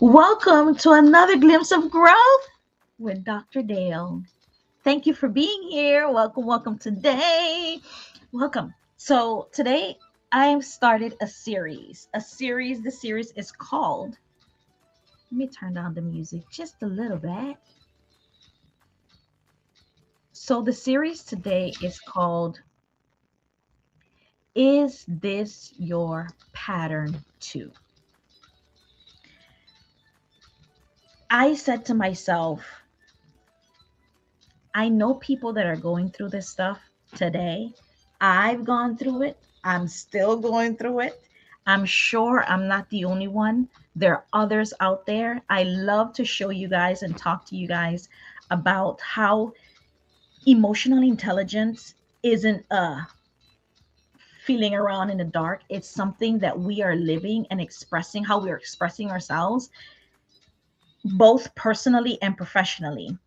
Welcome to another glimpse of growth with Dr. Dale. Thank you for being here. Welcome today. Welcome. So, today I've started a series. The series is called, let me turn down the music just a little bit. So, the series today is called, Is This Your Pattern Too? I said to myself, I know people that are going through this stuff today. I've gone through it. I'm still going through it. I'm sure I'm not the only one. There are others out there. I love to show you guys and talk to you guys about how emotional intelligence isn't a feeling around in the dark. It's something that we are living and expressing, how we're expressing ourselves, both personally and professionally.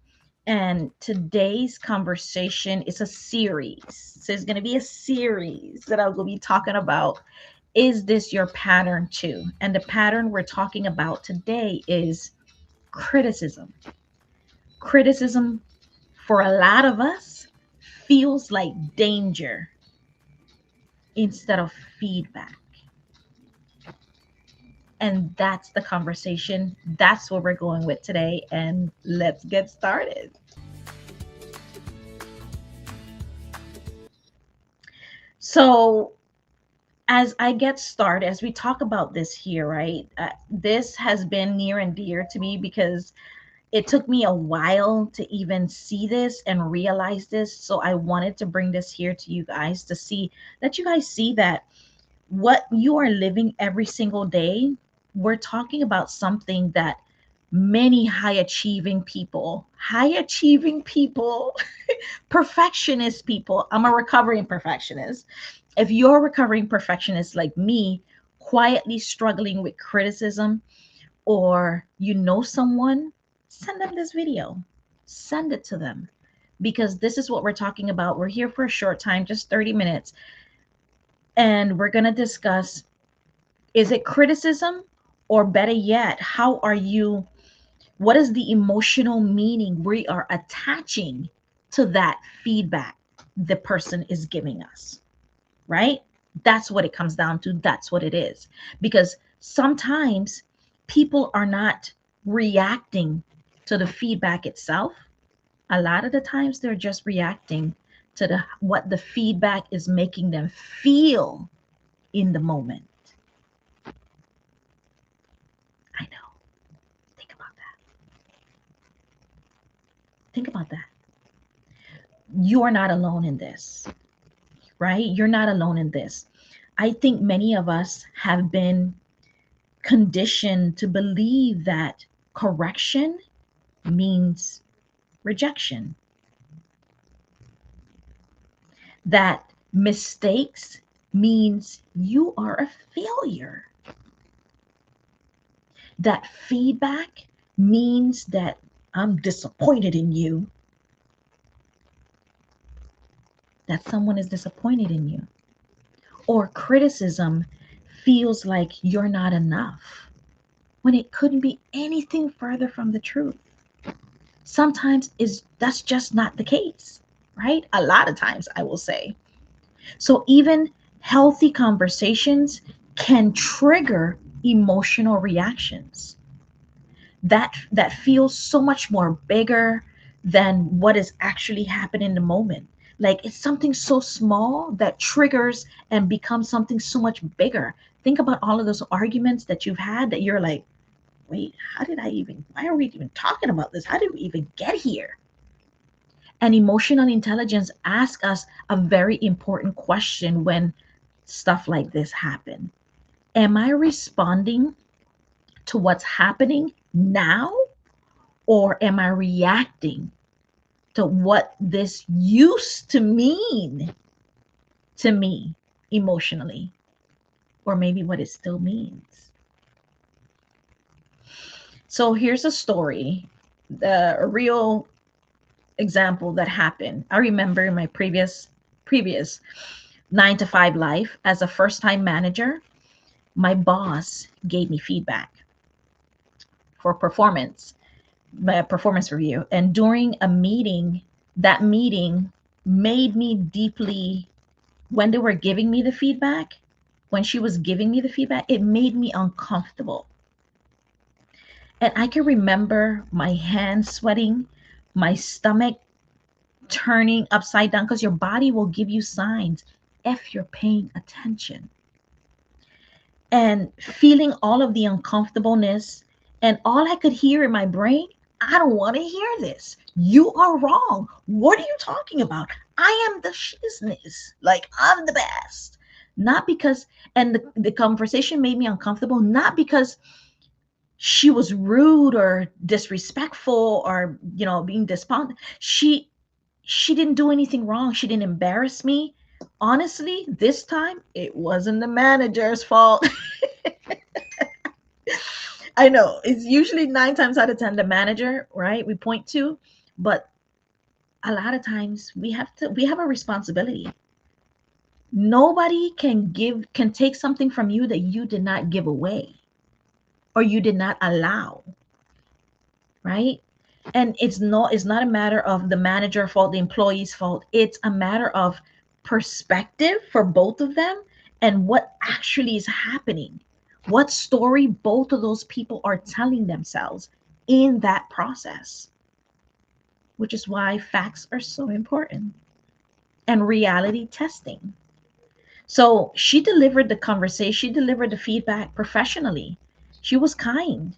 And today's conversation is a series. So it's going to be a series that I will be talking about. Is this your pattern too? And the pattern we're talking about today is criticism. Criticism for a lot of us feels like danger instead of feedback. And that's the conversation. That's what we're going with today. And let's get started. So, as I get started, as we talk about this here, right? This has been near and dear to me because it took me a while to even see this and realize this. So I wanted to bring this here to you guys to see that you guys see that what you are living every single day, we're talking about something that many high achieving people, perfectionist people. I'm a recovering perfectionist. If you're a recovering perfectionist like me, quietly struggling with criticism, or you know someone, send them this video. Send it to them because this is what we're talking about. We're here for a short time, just 30 minutes, and we're going to discuss, is it criticism, or better yet, how are you, what is the emotional meaning we are attaching to that feedback the person is giving us? Right? That's what it comes down to. That's what it is. Because sometimes people are not reacting to the feedback itself. A lot of the times they're just reacting to the what the feedback is making them feel in the moment. I know. Think about that. Think about that. You are not alone in this, right? You're not alone in this. I think many of us have been conditioned to believe that correction means rejection, that mistakes means you are a failure, that feedback means that I'm disappointed in you, that someone is disappointed in you, or criticism feels like you're not enough when it couldn't be anything further from the truth. Sometimes is that's just not the case, right? A lot of times I will say. So even healthy conversations can trigger emotional reactions that feels so much more bigger than what is actually happening in the moment. Like it's something so small that triggers and becomes something so much bigger. Think about all of those arguments that you've had that you're like, wait, why are we even talking about this? How did we even get here? And emotional intelligence asks us a very important question when stuff like this happen. Am I responding to what's happening now, or am I reacting to what this used to mean to me emotionally, or maybe what it still means? So here's a story, a real example that happened. I remember in my previous 9 to 5 life as a first time manager, my boss gave me feedback. for performance, my performance review. And during a meeting, that meeting made me deeply, when they were giving me the feedback, when she was giving me the feedback, it made me uncomfortable. And I can remember my hands sweating, my stomach turning upside down, because your body will give you signs if you're paying attention. And feeling all of the uncomfortableness, and all I could hear in my brain, I don't want to hear this. You are wrong. What are you talking about? I am the shizness. Like, I'm the best. Not because, and the conversation made me uncomfortable, not because she was rude or disrespectful or, being despondent. She didn't do anything wrong. She didn't embarrass me. Honestly, this time it wasn't the manager's fault. I know it's usually 9 times out of 10 the manager, right? We point to, but a lot of times we have a responsibility. Nobody can take something from you that you did not give away or you did not allow, right? And it's not a matter of the manager fault, the employee's fault. It's a matter of perspective for both of them and what actually is happening, what story both of those people are telling themselves in that process, which is why facts are so important, and reality testing. So she delivered the conversation, she delivered the feedback professionally. She was kind.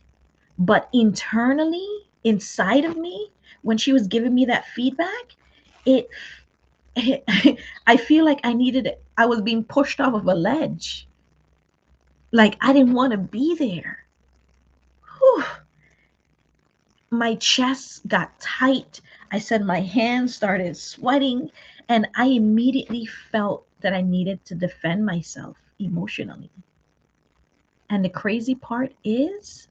But internally, inside of me, when she was giving me that feedback, it, I feel like I was being pushed off of a ledge. Like I didn't want to be there. Whew. My chest got tight. I said my hands started sweating, and I immediately felt that I needed to defend myself emotionally. And the crazy part is,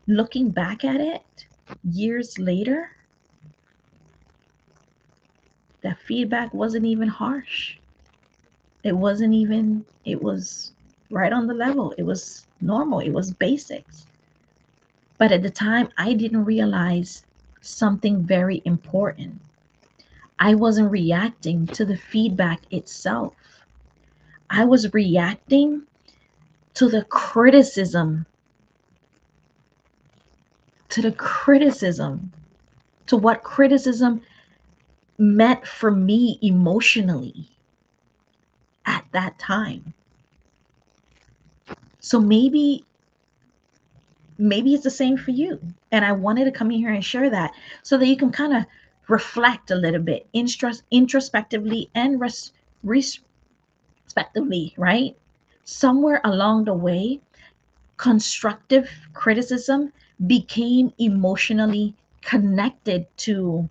looking back at it years later, that feedback wasn't even harsh. It was right on the level. It was normal. It was basics. But at the time, I didn't realize something very important. I wasn't reacting to the feedback itself. I was reacting to the criticism, to the criticism, to what criticism meant for me emotionally at that time. So maybe it's the same for you. And I wanted to come in here and share that so that you can kind of reflect a little bit introspectively and respectively, right? Somewhere along the way, constructive criticism became emotionally connected to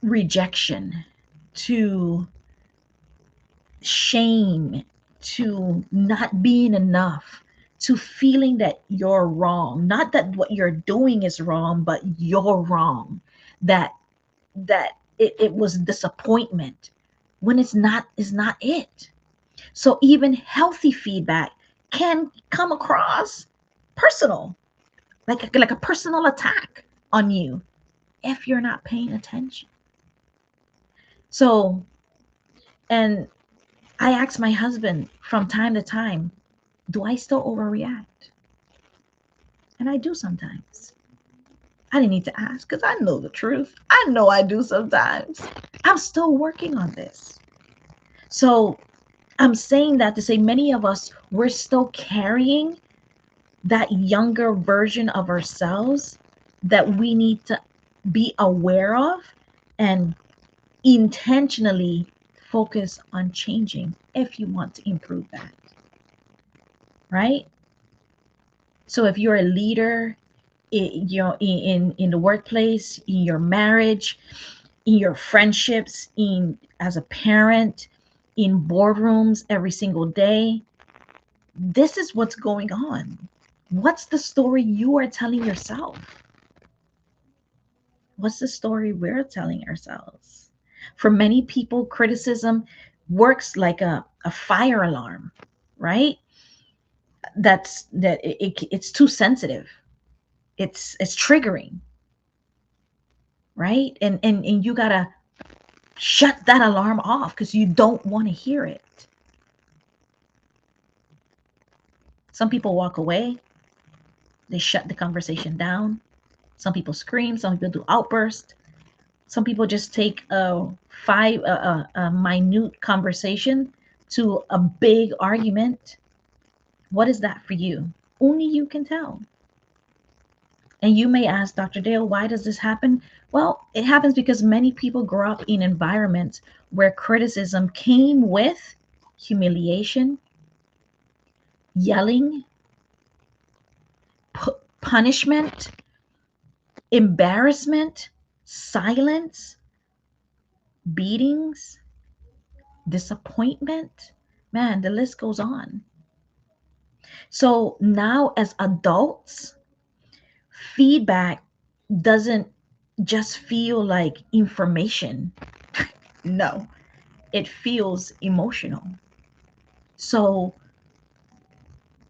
rejection, to shame, to not being enough, to feeling that you're wrong. Not that what you're doing is wrong, but you're wrong. That it was disappointment when it's not it. So even healthy feedback can come across personal, like a personal attack on you if you're not paying attention. So, and I ask my husband from time to time, do I still overreact? And I do sometimes. I didn't need to ask because I know the truth. I know I do sometimes. I'm still working on this. So I'm saying that to say many of us, we're still carrying that younger version of ourselves that we need to be aware of and intentionally focus on changing if you want to improve that, right? So if you're a leader, in the workplace, in your marriage, in your friendships, in as a parent, in boardrooms every single day, this is what's going on. What's the story you are telling yourself? What's the story we're telling ourselves? For many people, criticism works like a fire alarm, right? it's too sensitive. It's triggering, right? And you gotta shut that alarm off because you don't want to hear it. Some people walk away, they shut the conversation down. Some people scream, some people do outbursts. Some people just take a minute conversation to a big argument. What is that for you? Only you can tell. And you may ask, Dr. Dale, why does this happen? Well, it happens because many people grow up in environments where criticism came with humiliation, yelling, punishment, embarrassment, silence, beatings, disappointment. Man, the list goes on. So now, as adults, feedback doesn't just feel like information. No, it feels emotional. So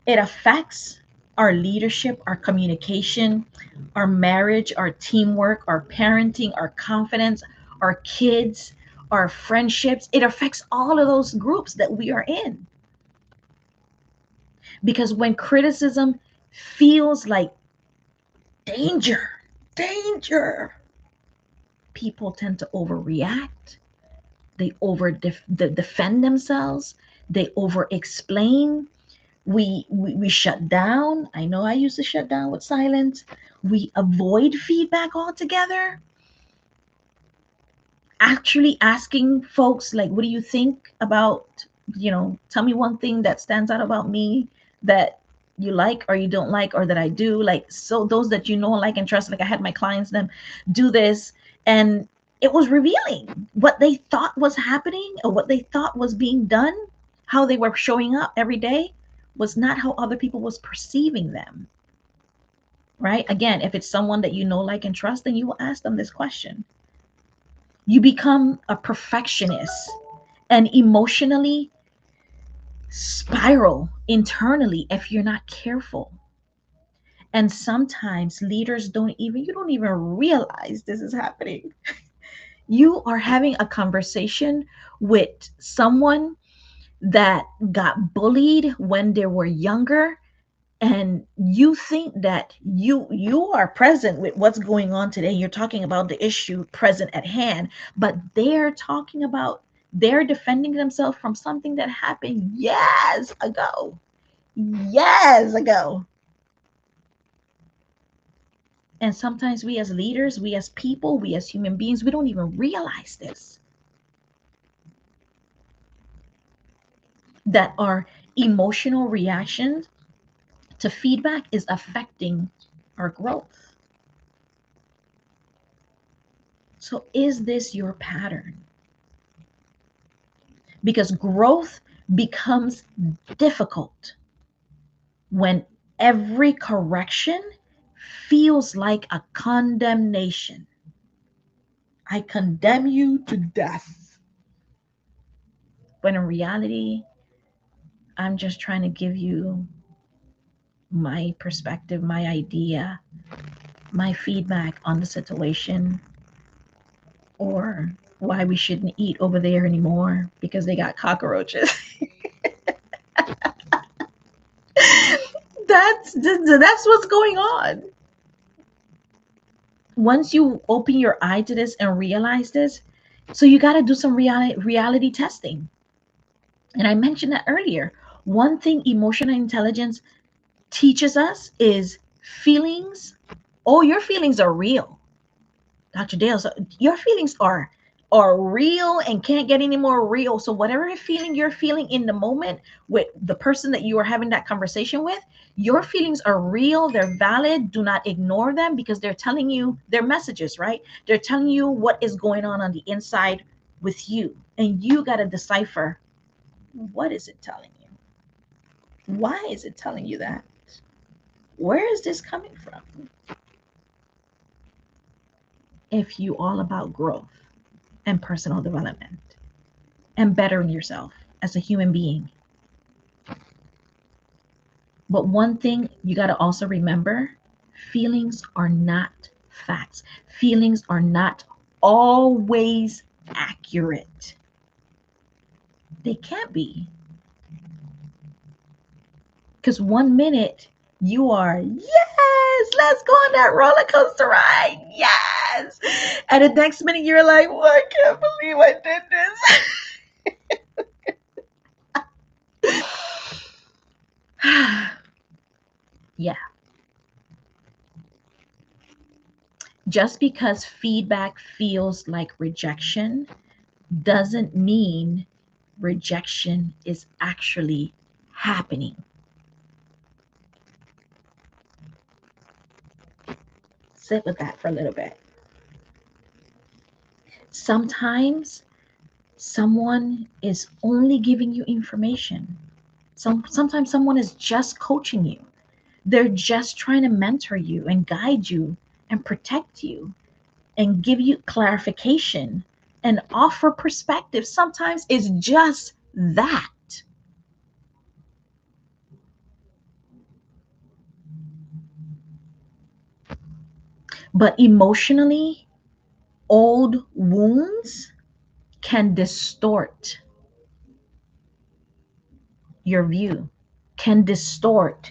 it affects our leadership, our communication, our marriage, our teamwork, our parenting, our confidence, our kids, our friendships. It affects all of those groups that we are in. Because when criticism feels like danger, danger, people tend to overreact. They defend themselves. They over explain. We shut down. I know I used to shut down with silence. We avoid feedback altogether. Actually asking folks, like, what do you think about, tell me one thing that stands out about me that you like or you don't like, or that I do. Like, so those that like, and trust, like I had my clients them do this, and it was revealing what they thought was happening or what they thought was being done. How they were showing up every day was not how other people was perceiving them. Right? Again, if it's someone that like, and trust, then you will ask them this question. You become a perfectionist and emotionally spiral internally if you're not careful. And sometimes leaders you don't even realize this is happening. You are having a conversation with someone that got bullied when they were younger, and you think that you are present with what's going on today. You're talking about the issue present at hand, but they're defending themselves from something that happened years ago. Years ago. And sometimes we as leaders, we as people, we as human beings, we don't even realize this. That our emotional reactions to feedback is affecting our growth. So is this your pattern? Because growth becomes difficult when every correction feels like a condemnation. I condemn you to death. But in reality, I'm just trying to give you my perspective, my idea, my feedback on the situation, or why we shouldn't eat over there anymore because they got cockroaches. That's what's going on. Once you open your eye to this and realize this, so you got to do some reality testing. And I mentioned that earlier. One thing emotional intelligence teaches us is feelings. Oh, your feelings are real. Dr. Dale, so your feelings are real and can't get any more real. So whatever feeling you're feeling in the moment with the person that you are having that conversation with, your feelings are real, they're valid. Do not ignore them because they're telling you their messages, right? They're telling you what is going on the inside with you. And you got to decipher, what is it telling you? Why is it telling you that? Where is this coming from? If you all about growth and personal development and bettering yourself as a human being, But one thing you got to also remember, feelings are not facts. Feelings are not always accurate. They can't be. Because one minute you are, yes, let's go on that roller coaster ride. Yes. And the next minute you're like, well, I can't believe I did this. Yeah. Just because feedback feels like rejection doesn't mean rejection is actually happening. Sit with that for a little bit. Sometimes someone is only giving you information. Sometimes someone is just coaching you. They're just trying to mentor you and guide you and protect you and give you clarification and offer perspective. Sometimes it's just that. But emotionally, old wounds can distort your view, can distort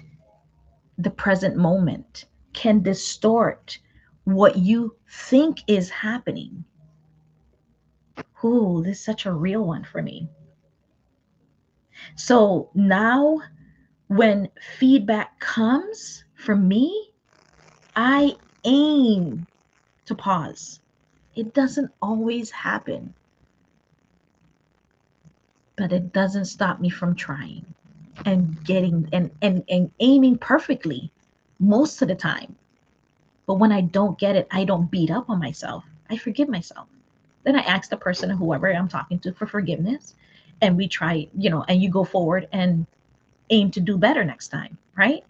the present moment, can distort what you think is happening. Ooh, this is such a real one for me. So now, when feedback comes from me, I aim to pause. It doesn't always happen, but it doesn't stop me from trying and getting and aiming perfectly most of the time. But when I don't get it, I don't beat up on myself. I forgive myself. Then I ask the person, whoever I'm talking to, for forgiveness. And we try, and you go forward and aim to do better next time, right?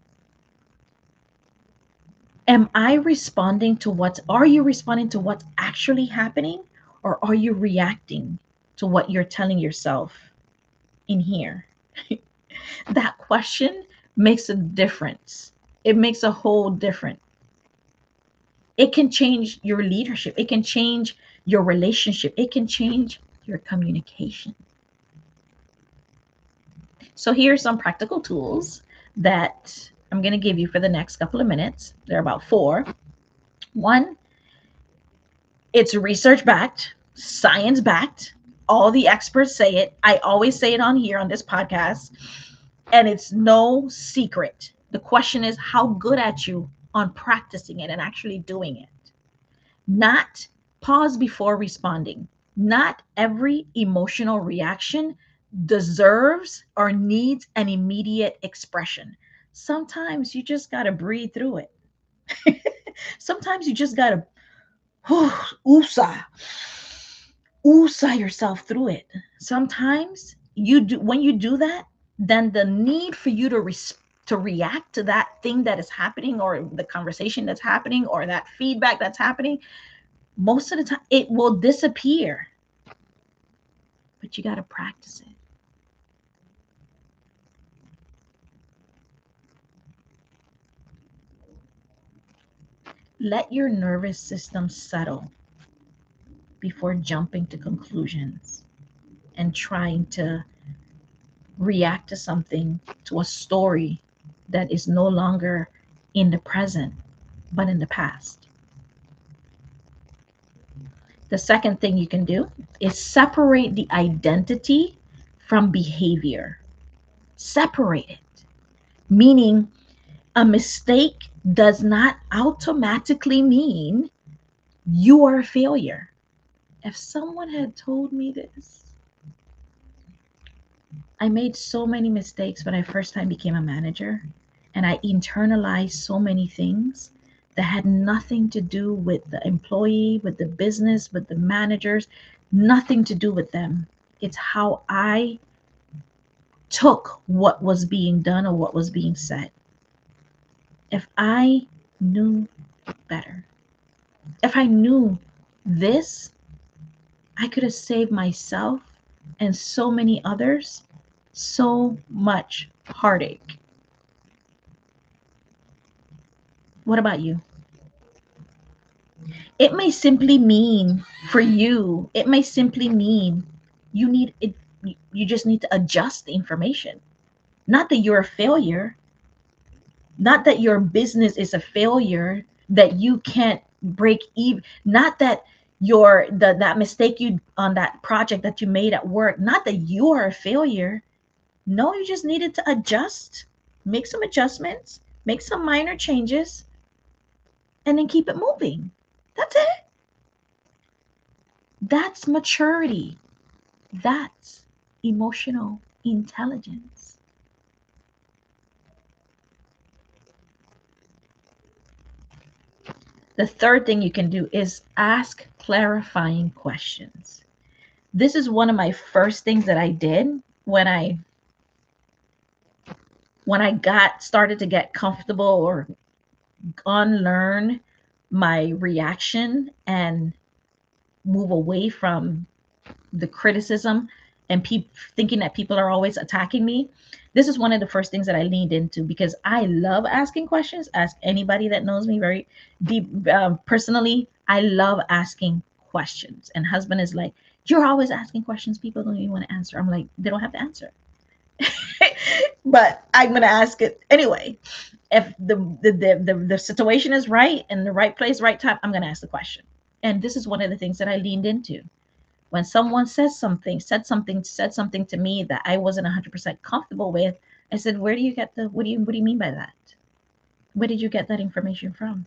Are you responding to what's actually happening? Or are you reacting to what you're telling yourself in here? That question makes a difference. It makes a whole difference. It can change your leadership. It can change your relationship. It can change your communication. So here's some practical tools that I'm going to give you for the next couple of minutes. There are about four. One, it's research backed, science backed. All the experts say it. I always say it on here on this podcast, and it's no secret. The question is, how good at you on practicing it and actually doing it? Not pause before responding. Not every emotional reaction deserves or needs an immediate expression. Sometimes you just got to breathe through it. Sometimes you just got to oosa, oosa yourself through it. Sometimes when you do that, then the need for you to react to that thing that is happening, or the conversation that's happening, or that feedback that's happening, most of the time it will disappear. But you got to practice it. Let your nervous system settle before jumping to conclusions and trying to react to something, to a story that is no longer in the present, but in the past. The second thing you can do is separate the identity from behavior. Separate it. Meaning, a mistake does not automatically mean you are a failure. If someone had told me this, I made so many mistakes when I first time became a manager, and I internalized so many things that had nothing to do with the employee, with the business, with the managers, nothing to do with them. It's how I took what was being done or what was being said. If I knew better, if I knew this, I could have saved myself and so many others so much heartache. What about you? It may simply mean for you, it may simply mean you need it, you just need to adjust the information. Not that you're a failure, not that your business is a failure, that you can't break even, not that that mistake you on that project that you made at work, not that you are a failure. No, you just needed to adjust, make some adjustments, make some minor changes, and then keep it moving. That's it. That's maturity. That's emotional intelligence. The third thing you can do is ask clarifying questions. This is one of my first things that I did when I got started to get comfortable or unlearn my reaction and move away from the criticism and thinking that people are always attacking me. This is one of the first things that I leaned into because I love asking questions. Ask anybody that knows me very deep personally. I love asking questions. And husband is like, you're always asking questions. People don't even want to answer. I'm like, they don't have to answer. But I'm gonna ask it anyway. If the situation is right and the right place, right time, I'm gonna ask the question. And this is one of the things that I leaned into. When someone said something to me that I wasn't 100% comfortable with, I said, where do you get what do you mean by that? Where did you get that information from?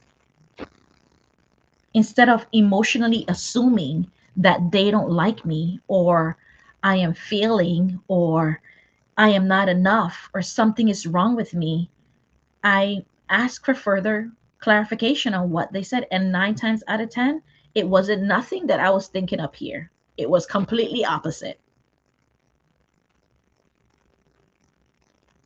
Instead of emotionally assuming that they don't like me, or I am failing, or I am not enough, or something is wrong with me, I ask for further clarification on what they said. And 9 times out of 10, it wasn't nothing that I was thinking up here. It was completely opposite.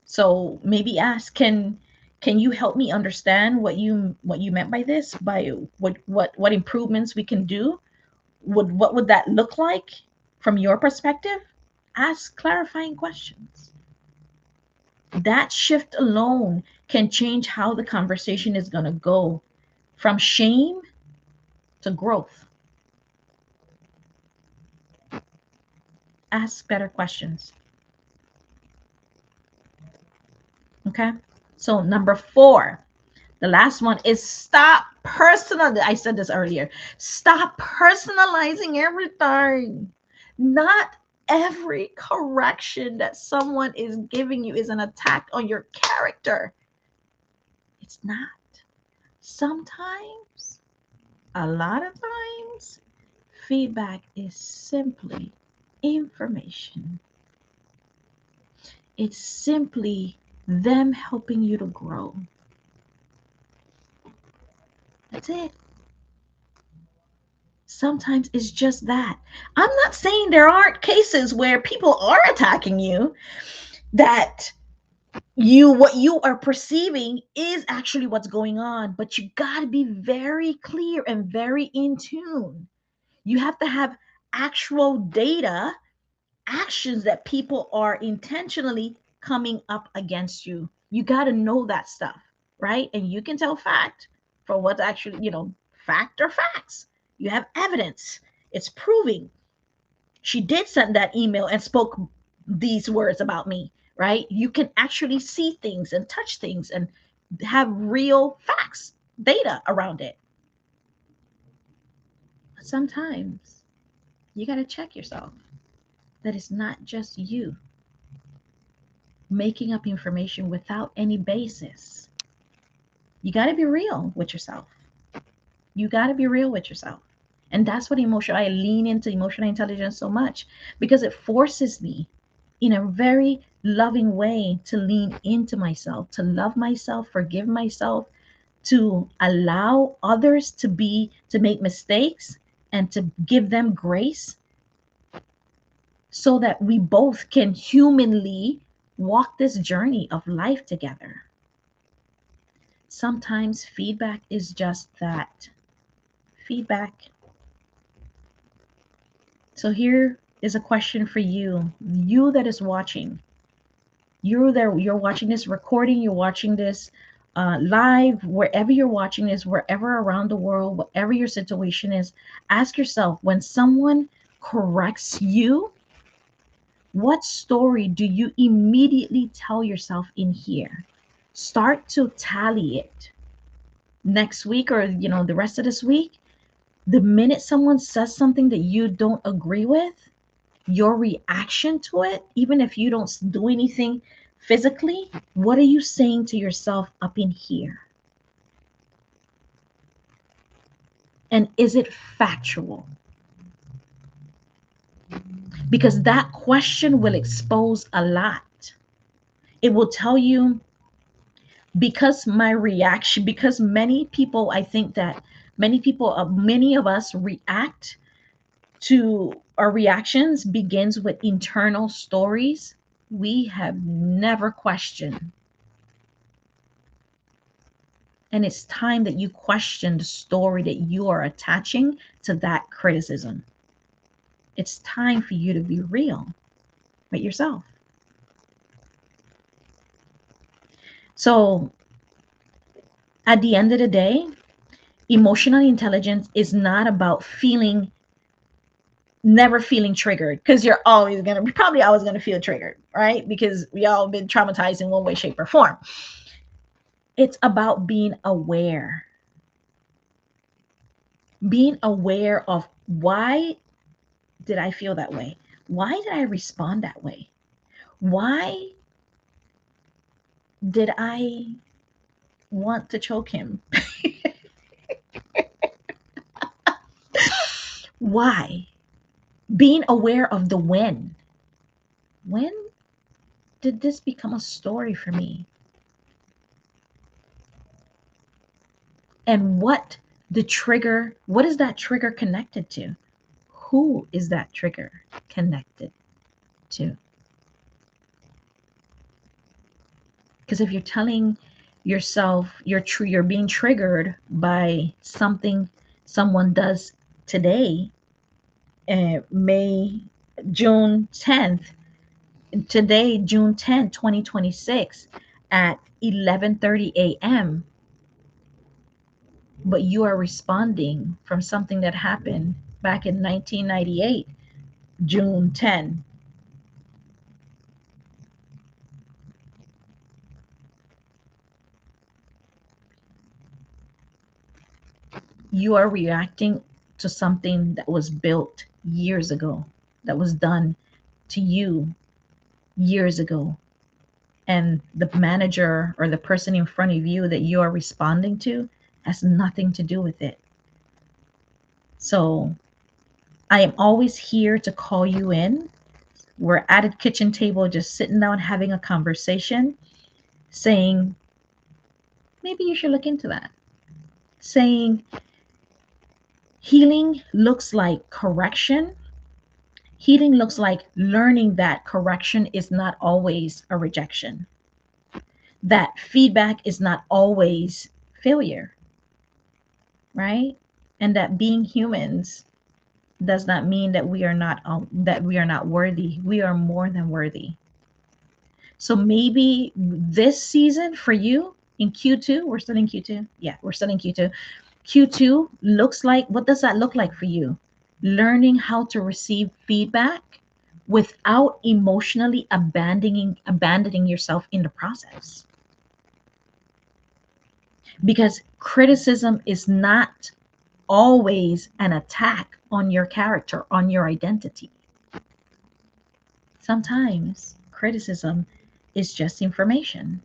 So maybe ask, can you help me understand what you meant by this? By what improvements we can do? What would that look like from your perspective? Ask clarifying questions. That shift alone can change how the conversation is going to go from shame to growth. Ask better questions. Okay. So, number 4, the last one is stop personal. I said this earlier. Stop personalizing everything. Not every correction that someone is giving you is an attack on your character. It's not. Sometimes, a lot of times, feedback is simply information. It's simply them helping you to grow. That's it. Sometimes it's just that. I'm not saying there aren't cases where people are attacking you, that what you are perceiving is actually what's going on, but you got to be very clear and very in tune. You have to have actual data, actions that people are intentionally coming up against you. You got to know that stuff, right? And you can tell fact from what's actually, fact or facts. You have evidence. It's proving she did send that email and spoke these words about me, right? You can actually see things and touch things and have real facts, data around it. But sometimes you got to check yourself that it's not just you making up information without any basis. You got to be real with yourself. You got to be real with yourself. And that's what I lean into emotional intelligence so much, because it forces me in a very loving way to lean into myself, to love myself, forgive myself, to allow others to make mistakes and to give them grace so that we both can humanly walk this journey of life together. Sometimes feedback is just that, feedback. So here is a question for you that is watching. You're watching this recording, you're watching this live, wherever you're watching this, wherever around the world, whatever your situation is, ask yourself, when someone corrects you, what story do you immediately tell yourself in here? Start to tally it next week, or the rest of this week. The minute someone says something that you don't agree with, your reaction to it, even if you don't do anything physically, what are you saying to yourself up in here? And is it factual? Because that question will expose a lot. It will tell you, because my reaction, because many people, I think that many of us react to, our reactions begins with internal stories we have never questioned. And it's time that you question the story that you are attaching to that criticism. It's time for you to be real with yourself. So at the end of the day, emotional intelligence is not about never feeling triggered, because you're probably always gonna feel triggered, right? Because we all been traumatized in one way, shape, or form. It's about being aware of, why did I feel that way? Why did I respond that way? Why did I want to choke him? Why? Being aware of the when. When did this become a story for me? And what is that trigger connected to? Who is that trigger connected to? Because if you're telling yourself you're being triggered by something someone does today, May June 10th, today, June 10th, 2026, at 11:30 a.m., but you are responding from something that happened back in 1998, June 10. You are reacting to something that was built years ago, that was done to you years ago. And the manager or the person in front of you that you are responding to has nothing to do with it. So I am always here to call you in. We're at a kitchen table, just sitting down, having a conversation, saying, maybe you should look into that. Saying, healing looks like correction. Healing looks like learning that correction is not always a rejection, that feedback is not always failure, right? And that being humans does not mean that we are not worthy. We are more than worthy. So maybe this season for you in Q2, we're still in Q2. Yeah, we're still in Q2. Q2 looks like, what does that look like for you? Learning how to receive feedback without emotionally abandoning yourself in the process. Because criticism is not always an attack on your character, on your identity. Sometimes criticism is just information,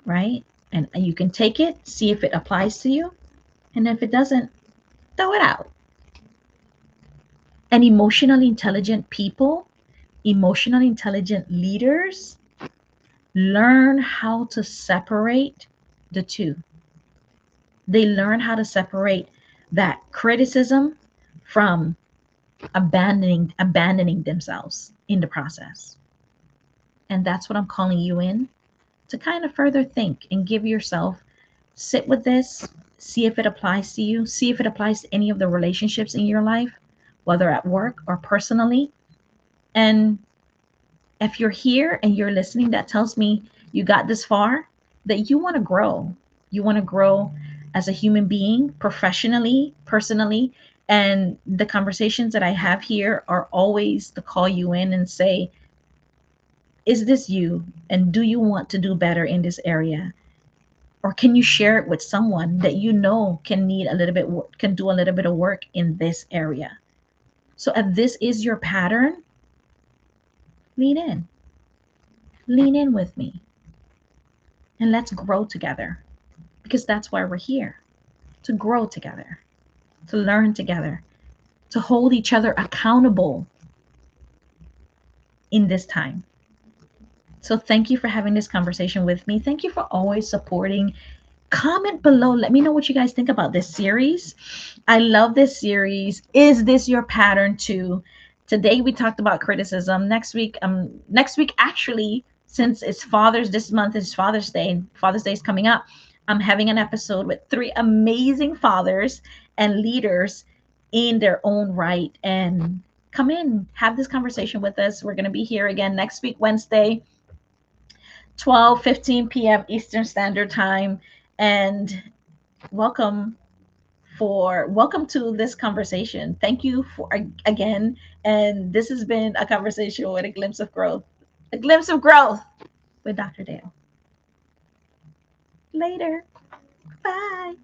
right? And you can take it, see if it applies to you, and if it doesn't, throw it out. And emotionally intelligent people, emotionally intelligent leaders learn how to separate the two. They learn how to separate that criticism from abandoning themselves in the process. And that's what I'm calling you in to kind of further think and give yourself, sit with this, see if it applies to you, see if it applies to any of the relationships in your life, whether at work or personally. And if you're here and you're listening, that tells me you got this far, that you want to grow. You want to grow as a human being, professionally, personally. And the conversations that I have here are always to call you in and say, is this you? And do you want to do better in this area? Or can you share it with someone that you know can need a little bit, can do a little bit of work in this area? So if this is your pattern, lean in, lean in with me, and let's grow together, because that's why we're here, to grow together, to learn together, to hold each other accountable in this time. So thank you for having this conversation with me. Thank you for always supporting. Comment below. Let me know what you guys think about this series. I love this series. Is this your pattern too? Today we talked about criticism. Next week actually, since it's Father's this month is Father's Day. Father's Day is coming up. I'm having an episode with three amazing fathers and leaders in their own right. And come in, have this conversation with us. We're going to be here again next week, Wednesday, 12:15 p.m. Eastern Standard Time. And welcome welcome to this conversation. Thank you for again. And this has been a conversation with a glimpse of growth. A glimpse of growth with Dr. Dale. Later. Bye.